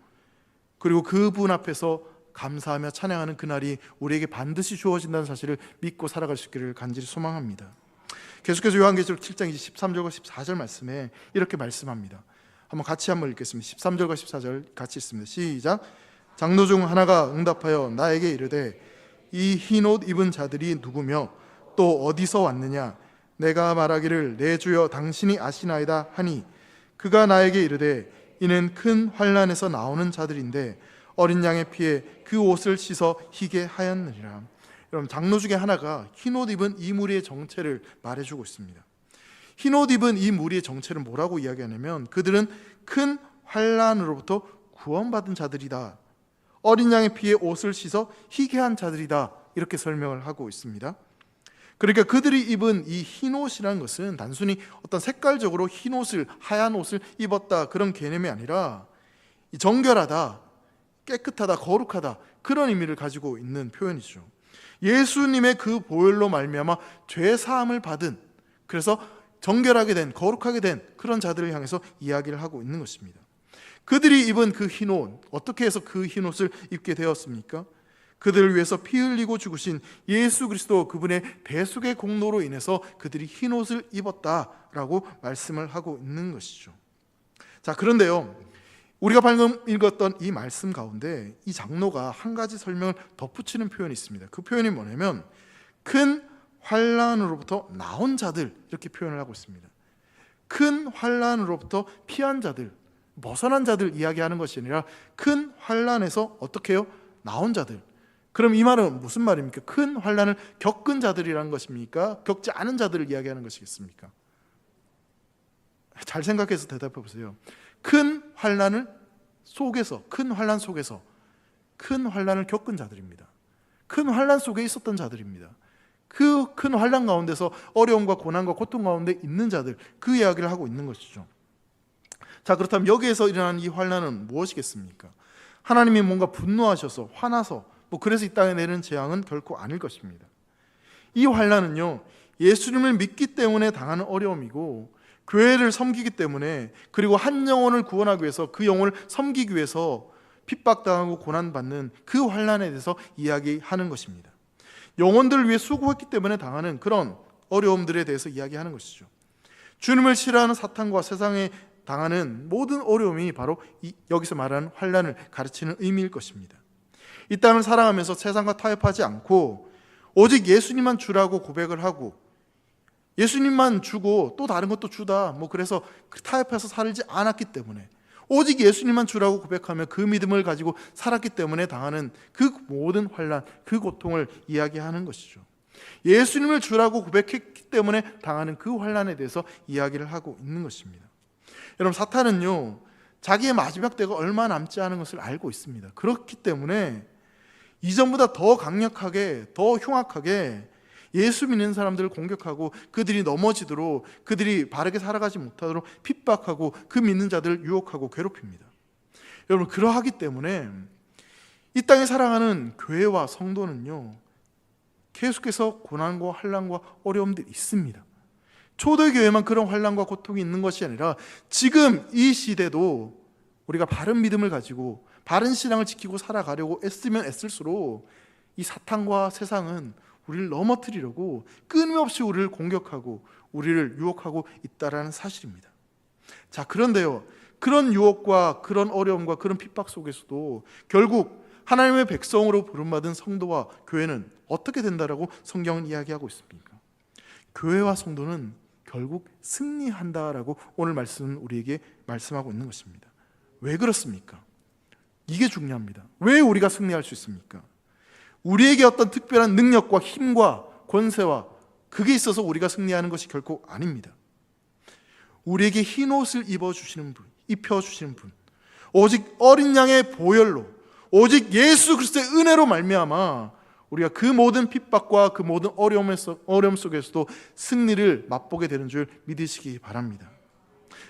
그리고 그분 앞에서 감사하며 찬양하는 그날이 우리에게 반드시 주어진다는 사실을 믿고 살아갈 수 있기를 간절히 소망합니다. 계속해서 요한계시록 7장 13절과 14절 말씀에 이렇게 말씀합니다. 같이 한번 읽겠습니다. 13절과 14절 같이 읽습니다. 시작. 장로 중 하나가 응답하여 나에게 이르되 이 흰 옷 입은 자들이 누구며 또 어디서 왔느냐? 내가 말하기를 내 주여 당신이 아시나이다 하니, 그가 나에게 이르되 이는 큰 환난에서 나오는 자들인데 어린 양의 피에 그 옷을 씻어 희게 하였느니라. 여러분, 장로 중에 하나가 흰 옷 입은 이 무리의 정체를 말해주고 있습니다. 흰옷 입은 이 무리의 정체는 뭐라고 이야기하냐면 그들은 큰 환난으로부터 구원받은 자들이다. 어린 양의 피에 옷을 씻어 희게 한 자들이다. 이렇게 설명을 하고 있습니다. 그러니까 그들이 입은 이 흰옷이라는 것은 단순히 어떤 색깔적으로 흰옷을, 하얀 옷을 입었다 그런 개념이 아니라 정결하다, 깨끗하다, 거룩하다 그런 의미를 가지고 있는 표현이죠. 예수님의 그 보혈로 말미암아 죄 사함을 받은, 그래서 정결하게 된, 거룩하게 된 그런 자들을 향해서 이야기를 하고 있는 것입니다. 그들이 입은 그 흰옷, 어떻게 해서 그 흰옷을 입게 되었습니까? 그들을 위해서 피 흘리고 죽으신 예수 그리스도 그분의 대속의 공로로 인해서 그들이 흰옷을 입었다라고 말씀을 하고 있는 것이죠. 자, 그런데요, 우리가 방금 읽었던 이 말씀 가운데 이 장로가 한 가지 설명을 덧붙이는 표현이 있습니다. 그 표현이 뭐냐면 큰 환난으로부터 나온 자들, 이렇게 표현을 하고 있습니다. 큰 환난으로부터 피한 자들, 벗어난 자들 이야기하는 것이 아니라 큰 환난에서 어떻게 해요? 나온 자들. 그럼 이 말은 무슨 말입니까? 큰 환난을 겪은 자들이라는 것입니까? 겪지 않은 자들을 이야기하는 것이겠습니까? 잘 생각해서 대답해 보세요. 큰 환난을 속에서, 큰 환난 속에서 큰 환난을 겪은 자들입니다. 큰 환난 속에 있었던 자들입니다. 그 큰 환난 가운데서 어려움과 고난과 고통 가운데 있는 자들, 그 이야기를 하고 있는 것이죠. 자, 그렇다면 여기에서 일어나는 이 환난은 무엇이겠습니까? 하나님이 뭔가 분노하셔서 화나서 그래서 이 땅에 내리는 재앙은 결코 아닐 것입니다. 이 환난은요, 예수님을 믿기 때문에 당하는 어려움이고 교회를 섬기기 때문에, 그리고 한 영혼을 구원하기 위해서 그 영혼을 섬기기 위해서 핍박당하고 고난받는 그 환난에 대해서 이야기하는 것입니다. 영혼들을 위해 수고했기 때문에 당하는 그런 어려움들에 대해서 이야기하는 것이죠. 주님을 싫어하는 사탄과 세상에 당하는 모든 어려움이 바로 여기서 말하는 환난을 가르치는 의미일 것입니다. 이 땅을 살아가면서 세상과 타협하지 않고 오직 예수님만 주라고 고백을 하고 예수님만 주고 또 다른 것도 주다, 그래서 타협해서 살지 않았기 때문에, 오직 예수님만 주라고 고백하며 그 믿음을 가지고 살았기 때문에 당하는 그 모든 환난, 그 고통을 이야기하는 것이죠. 예수님을 주라고 고백했기 때문에 당하는 그 환난에 대해서 이야기를 하고 있는 것입니다. 여러분, 사탄은요, 자기의 마지막 때가 얼마 남지 않은 것을 알고 있습니다. 그렇기 때문에 이전보다 더 강력하게, 더 흉악하게 예수 믿는 사람들을 공격하고 그들이 넘어지도록, 그들이 바르게 살아가지 못하도록 핍박하고 그 믿는 자들을 유혹하고 괴롭힙니다. 여러분, 그러하기 때문에 이 땅에 살아가는 교회와 성도는요, 계속해서 고난과 환난과 어려움들이 있습니다. 초대교회만 그런 환난과 고통이 있는 것이 아니라 지금 이 시대도 우리가 바른 믿음을 가지고 바른 신앙을 지키고 살아가려고 애쓰면 애쓸수록 이 사탄과 세상은 우리를 넘어뜨리려고 끊임없이 우리를 공격하고 우리를 유혹하고 있다라는 사실입니다. 자, 그런데요, 그런 유혹과 그런 어려움과 그런 핍박 속에서도 결국 하나님의 백성으로 부름받은 성도와 교회는 어떻게 된다라고 성경은 이야기하고 있습니까? 교회와 성도는 결국 승리한다라고 오늘 말씀은 우리에게 말씀하고 있는 것입니다. 왜 그렇습니까? 이게 중요합니다. 왜 우리가 승리할 수 있습니까? 우리에게 어떤 특별한 능력과 힘과 권세와 그게 있어서 우리가 승리하는 것이 결코 아닙니다. 우리에게 흰 옷을 입혀주시는 분, 오직 어린 양의 보혈로, 오직 예수 그리스도의 은혜로 말미암아 우리가 그 모든 핍박과 그 모든 어려움 속에서도 승리를 맛보게 되는 줄 믿으시기 바랍니다.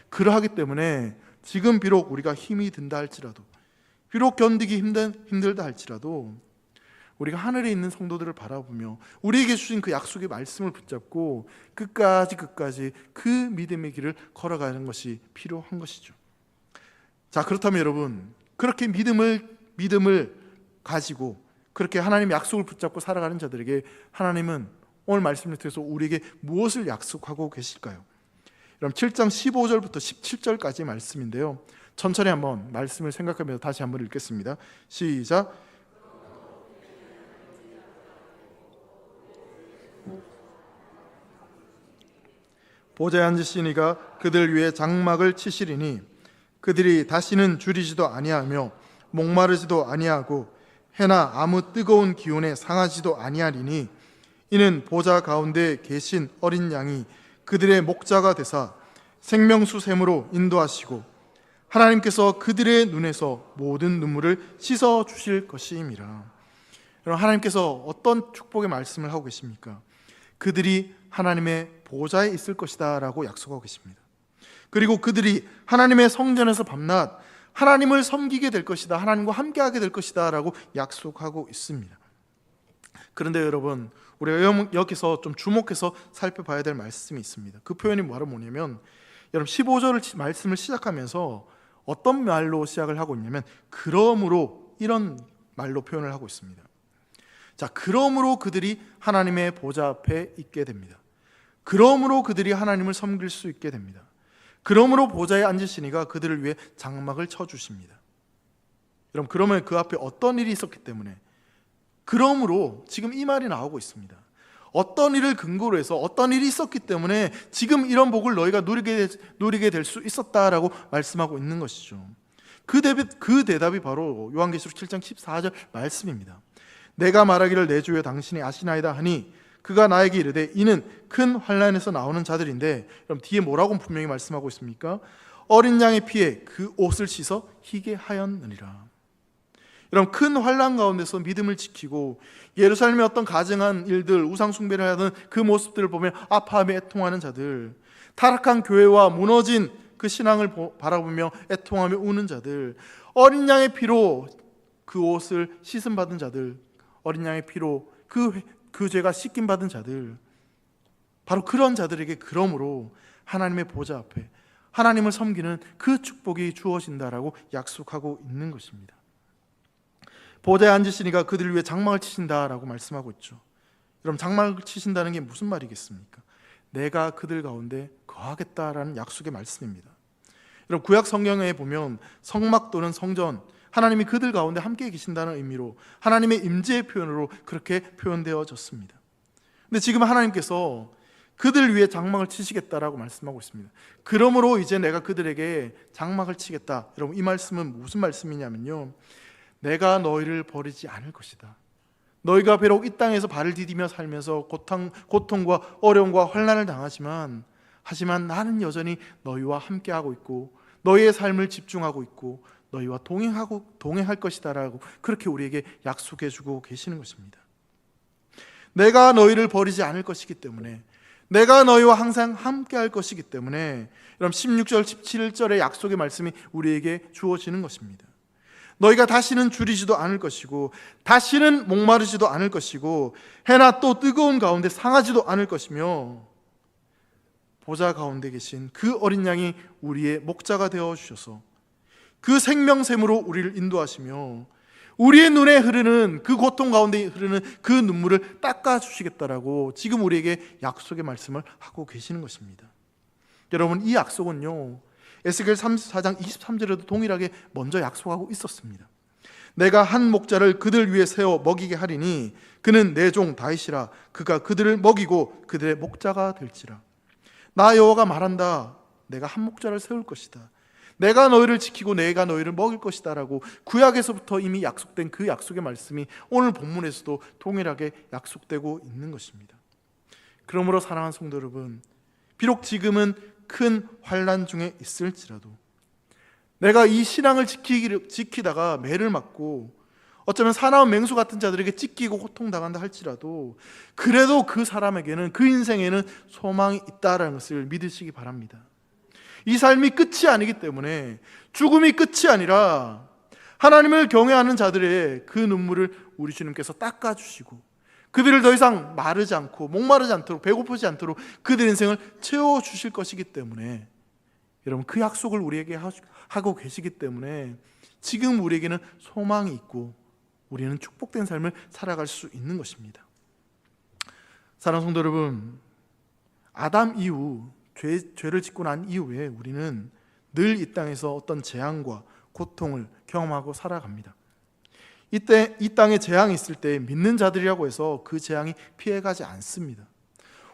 그러하기 때문에 지금 비록 우리가 힘이 든다 할지라도, 비록 견디기 힘들다 할지라도 우리가 하늘에 있는 성도들을 바라보며 우리에게 주신 그 약속의 말씀을 붙잡고 끝까지 그 믿음의 길을 걸어가는 것이 필요한 것이죠. 자, 그렇다면 여러분, 그렇게 믿음을 가지고 그렇게 하나님의 약속을 붙잡고 살아가는 자들에게 하나님은 오늘 말씀을 통해서 우리에게 무엇을 약속하고 계실까요? 여러분, 7장 15절부터 17절까지 말씀인데요, 천천히 한번 말씀을 생각하면서 다시 한번 읽겠습니다. 시작. 보좌에 앉으시니가 그들 위에 장막을 치시리니 그들이 다시는 줄이지도 아니하며 목마르지도 아니하고 해나 아무 뜨거운 기온에 상하지도 아니하리니 이는 보좌 가운데 계신 어린 양이 그들의 목자가 되사 생명수 샘으로 인도하시고 하나님께서 그들의 눈에서 모든 눈물을 씻어 주실 것임이라. 여러분, 하나님께서 어떤 축복의 말씀을 하고 계십니까? 그들이 하나님의 보좌에 있을 것이다 라고 약속하고 계십니다. 그리고 그들이 하나님의 성전에서 밤낮 하나님을 섬기게 될 것이다, 하나님과 함께하게 될 것이다 라고 약속하고 있습니다. 그런데 여러분, 우리가 여기서 좀 주목해서 살펴봐야 될 말씀이 있습니다. 그 표현이 바로 뭐냐면, 여러분 15절 말씀을 시작하면서 어떤 말로 시작을 하고 있냐면 그러므로, 이런 말로 표현을 하고 있습니다. 자, 그러므로 그들이 하나님의 보좌 앞에 있게 됩니다. 그러므로 그들이 하나님을 섬길 수 있게 됩니다. 그러므로 보좌에 앉으시니가 그들을 위해 장막을 쳐주십니다. 여러분, 그러면 그 앞에 어떤 일이 있었기 때문에, 그러므로 지금 이 말이 나오고 있습니다. 어떤 일을 근거로 해서 어떤 일이 있었기 때문에 지금 이런 복을 너희가 누리게 될 수 있었다라고 말씀하고 있는 것이죠. 그 대답이 바로 요한계시록 7장 14절 말씀입니다. 내가 말하기를 내 주여 당신이 아시나이다 하니 그가 나에게 이르되 이는 큰 환난에서 나오는 자들인데, 그럼 뒤에 뭐라고 분명히 말씀하고 있습니까? 어린 양의 피에 그 옷을 씻어 희게 하였느니라. 여러분, 큰 환난 가운데서 믿음을 지키고 예루살렘의 어떤 가증한 일들, 우상 숭배를 하던 그 모습들을 보며 아파하며 애통하는 자들, 타락한 교회와 무너진 그 신앙을 바라보며 애통하며 우는 자들, 어린 양의 피로 그 옷을 씻음 받은 자들, 어린 양의 피로 그 죄가 씻김 받은 자들, 바로 그런 자들에게 그러므로 하나님의 보좌 앞에 하나님을 섬기는 그 축복이 주어진다라고 약속하고 있는 것입니다. 보좌에 앉으시니가 그들을 위해 장막을 치신다라고 말씀하고 있죠. 여러분, 장막을 치신다는 게 무슨 말이겠습니까? 내가 그들 가운데 거하겠다라는 약속의 말씀입니다. 여러분, 구약 성경에 보면 성막 또는 성전, 하나님이 그들 가운데 함께 계신다는 의미로 하나님의 임재의 표현으로 그렇게 표현되어졌습니다. 근데 지금 하나님께서 그들 위해 장막을 치시겠다라고 말씀하고 있습니다. 그러므로 이제 내가 그들에게 장막을 치겠다. 여러분, 이 말씀은 무슨 말씀이냐면요, 내가 너희를 버리지 않을 것이다. 너희가 비록 이 땅에서 발을 디디며 살면서 고통과 어려움과 환난을 당하지만, 하지만 나는 여전히 너희와 함께하고 있고 너희의 삶을 집중하고 있고 너희와 동행할 것이다라고 그렇게 우리에게 약속해주고 계시는 것입니다. 내가 너희를 버리지 않을 것이기 때문에, 내가 너희와 항상 함께할 것이기 때문에, 여러분 16절 17절의 약속의 말씀이 우리에게 주어지는 것입니다. 너희가 다시는 줄이지도 않을 것이고 다시는 목마르지도 않을 것이고 해나 또 뜨거운 가운데 상하지도 않을 것이며, 보좌 가운데 계신 그 어린 양이 우리의 목자가 되어주셔서 그 생명샘으로 우리를 인도하시며 우리의 눈에 흐르는 그 고통 가운데 흐르는 그 눈물을 닦아주시겠다라고 지금 우리에게 약속의 말씀을 하고 계시는 것입니다. 여러분, 이 약속은요, 에스겔 34장 23절에도 동일하게 먼저 약속하고 있었습니다. 내가 한 목자를 그들 위에 세워 먹이게 하리니 그는 내 종 다윗이라. 그가 그들을 먹이고 그들의 목자가 될지라. 나 여호와가 말한다. 내가 한 목자를 세울 것이다. 내가 너희를 지키고 내가 너희를 먹일 것이다 라고 구약에서부터 이미 약속된 그 약속의 말씀이 오늘 본문에서도 동일하게 약속되고 있는 것입니다. 그러므로 사랑하는 성도 여러분, 비록 지금은 큰 환난 중에 있을지라도, 내가 이 신앙을 지키다가 매를 맞고 어쩌면 사나운 맹수 같은 자들에게 찢기고 고통당한다 할지라도, 그래도 그 사람에게는, 그 인생에는 소망이 있다는 것을 믿으시기 바랍니다. 이 삶이 끝이 아니기 때문에, 죽음이 끝이 아니라 하나님을 경외하는 자들의 그 눈물을 우리 주님께서 닦아주시고 그들을 더 이상 마르지 않고 목마르지 않도록, 배고프지 않도록 그들 인생을 채워주실 것이기 때문에, 여러분, 그 약속을 우리에게 하고 계시기 때문에 지금 우리에게는 소망이 있고 우리는 축복된 삶을 살아갈 수 있는 것입니다. 사랑하는 성도 여러분, 아담 이후 죄를 짓고 난 이후에 우리는 늘 이 땅에서 어떤 재앙과 고통을 경험하고 살아갑니다. 이때 이 땅에 재앙이 있을 때 믿는 자들이라고 해서 그 재앙이 피해가지 않습니다.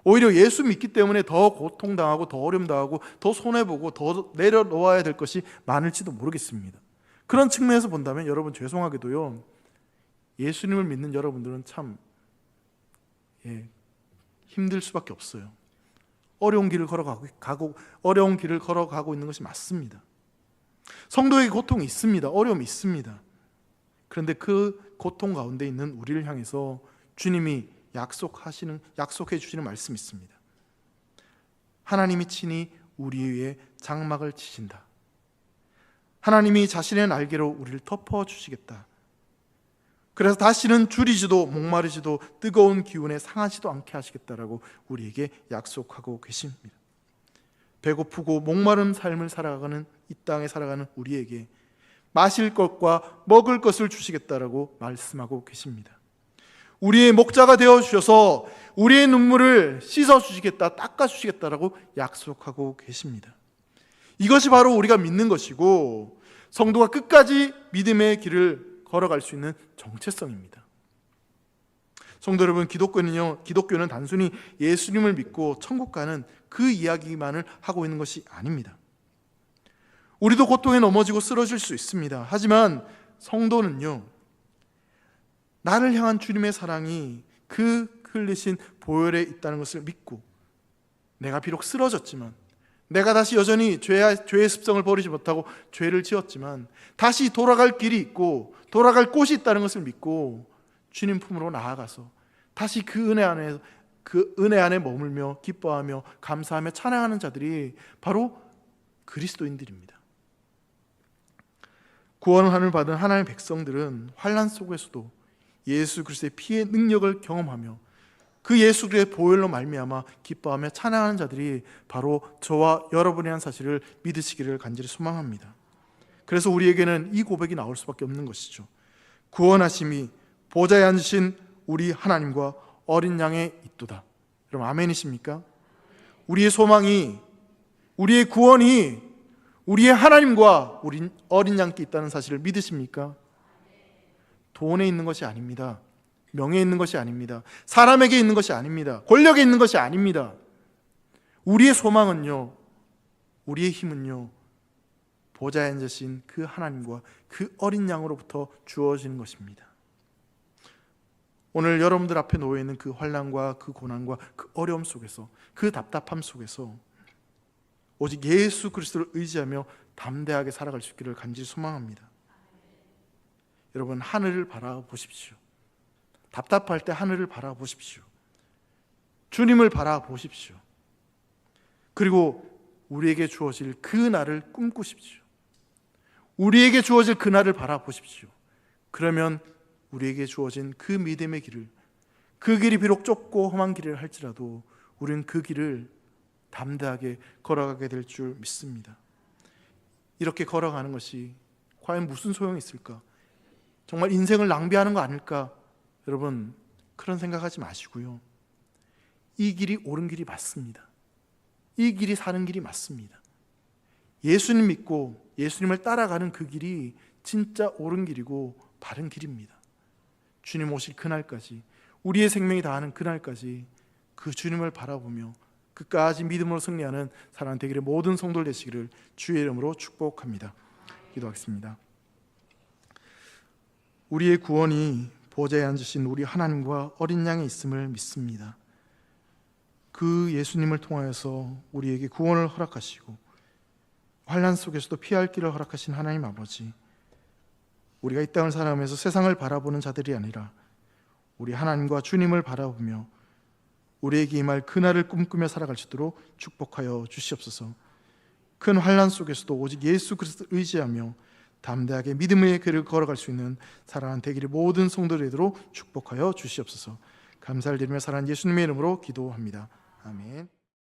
오히려 예수 믿기 때문에 더 고통당하고 더 어려움당하고 더 손해보고 더 내려놓아야 될 것이 많을지도 모르겠습니다. 그런 측면에서 본다면 여러분, 죄송하게도요, 예수님을 믿는 여러분들은 참 힘들 수밖에 없어요. 어려운 길을 걸어가고 있는 것이 맞습니다. 성도에게 고통이 있습니다. 어려움이 있습니다. 그런데 그 고통 가운데 있는 우리를 향해서 주님이 약속해 주시는 말씀이 있습니다. 하나님이 친히 우리 위에 장막을 치신다. 하나님이 자신의 날개로 우리를 덮어주시겠다. 그래서 다시는 줄이지도 목마르지도 뜨거운 기운에 상하지도 않게 하시겠다라고 우리에게 약속하고 계십니다. 배고프고 목마른 삶을 살아가는 이 땅에 살아가는 우리에게 마실 것과 먹을 것을 주시겠다라고 말씀하고 계십니다. 우리의 목자가 되어주셔서 우리의 눈물을 씻어주시겠다, 닦아주시겠다라고 약속하고 계십니다. 이것이 바로 우리가 믿는 것이고 성도가 끝까지 믿음의 길을 걸어갈 수 있는 정체성입니다. 성도 여러분, 기독교는 단순히 예수님을 믿고 천국 가는 그 이야기만을 하고 있는 것이 아닙니다. 우리도 고통에 넘어지고 쓰러질 수 있습니다. 하지만 성도는요, 나를 향한 주님의 사랑이 그 흘리신 보혈에 있다는 것을 믿고, 내가 비록 쓰러졌지만, 내가 다시 여전히 죄의 습성을 버리지 못하고 죄를 지었지만 다시 돌아갈 길이 있고 돌아갈 곳이 있다는 것을 믿고 주님 품으로 나아가서 다시 그 은혜 안에 머물며 기뻐하며 감사하며 찬양하는 자들이 바로 그리스도인들입니다. 구원을 받은 하나님의 백성들은 환난 속에서도 예수 그리스도의 피의 능력을 경험하며 그 예수 그리스도의 보혈로 말미암아 기뻐하며 찬양하는 자들이 바로 저와 여러분이라는 사실을 믿으시기를 간절히 소망합니다. 그래서 우리에게는 이 고백이 나올 수밖에 없는 것이죠. 구원하심이 보좌에 앉으신 우리 하나님과 어린 양에 있도다. 여러분 아멘이십니까? 우리의 소망이, 우리의 구원이 우리의 하나님과 우리 어린 양께 있다는 사실을 믿으십니까? 돈에 있는 것이 아닙니다. 명예에 있는 것이 아닙니다. 사람에게 있는 것이 아닙니다. 권력에 있는 것이 아닙니다. 우리의 소망은요, 우리의 힘은요, 보좌에 앉으신 그 하나님과 그 어린 양으로부터 주어지는 것입니다. 오늘 여러분들 앞에 놓여있는 그 환난과 그 고난과 그 어려움 속에서, 그 답답함 속에서 오직 예수 그리스도를 의지하며 담대하게 살아갈 수 있기를 간절히 소망합니다. 여러분, 하늘을 바라보십시오. 답답할 때 하늘을 바라보십시오. 주님을 바라보십시오. 그리고 우리에게 주어질 그 날을 꿈꾸십시오. 우리에게 주어질 그 날을 바라보십시오. 그러면 우리에게 주어진 그 믿음의 길을, 그 길이 비록 좁고 험한 길을 할지라도 우리는 그 길을 담대하게 걸어가게 될 줄 믿습니다. 이렇게 걸어가는 것이 과연 무슨 소용이 있을까? 정말 인생을 낭비하는 거 아닐까? 여러분, 그런 생각하지 마시고요, 이 길이 옳은 길이 맞습니다. 이 길이 사는 길이 맞습니다. 예수님 믿고 예수님을 따라가는 그 길이 진짜 옳은 길이고 바른 길입니다. 주님 오실 그날까지, 우리의 생명이 다하는 그날까지 그 주님을 바라보며 끝까지 믿음으로 승리하는 사랑하는 대길의 모든 성도들 되시기를 주의 이름으로 축복합니다. 기도하겠습니다. 우리의 구원이 보좌에 앉으신 우리 하나님과 어린 양에 있음을 믿습니다. 그 예수님을 통하여서 우리에게 구원을 허락하시고 환난 속에서도 피할 길을 허락하신 하나님 아버지, 우리가 이 땅을 살아가면서 세상을 바라보는 자들이 아니라 우리 하나님과 주님을 바라보며 우리에게 임할 그날을 꿈꾸며 살아갈 수 있도록 축복하여 주시옵소서. 큰 환난 속에서도 오직 예수 그리스도를 의지하며 담대하게 믿음의 길을 걸어갈 수 있는 사랑하는 대길의 모든 성도들이 되도록 축복하여 주시옵소서. 감사를 드리며 사랑하는 예수님의 이름으로 기도합니다. 아멘.